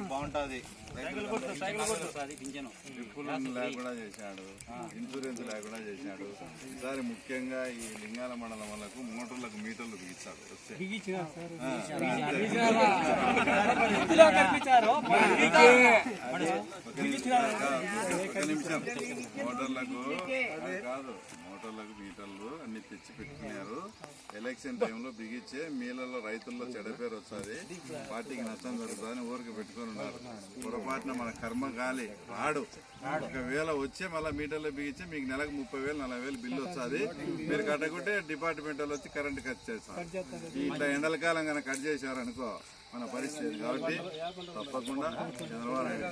బాగుంటుంది. ట్రిప్పులు లేకుండా చేశాడు, ఇన్సూరెన్స్ లేకుండా చేశాడు. ఈసారి ముఖ్యంగా ఈ లింగాల మండలం వాళ్ళకు మోటార్లకు మీటర్లు బిగించాడు. ఒక నిమిషం, మోటార్లకు కాదు, మోటార్లకు మీటర్లు అన్ని తెచ్చి పెట్టుకున్నారు. ఎలక్షన్ టైంలో బిగించే మీలలో రైతుల్లో చెడపేరు వస్తుంది, పార్టీకి నష్టం జరుగుతుందని ఊరికి పెట్టుకుని ఉన్నారు. పొరపాటున మన కర్మ గాలి ఆడు ఒకవేళ వచ్చే మళ్ళీ మీటర్లో బిగించి మీకు నెలకు 30,000 40,000 బిల్లు వస్తుంది. మీరు కట్టకుంటే డిపార్ట్మెంట్ వాళ్ళు వచ్చి కరెంట్ కట్ చేస్తారు. ఇట్లా ఎండల కాలం కనుక కట్ చేశారనుకో మన పరిస్థితి. కాబట్టి తప్పకుండా చంద్రబాబు నాయుడు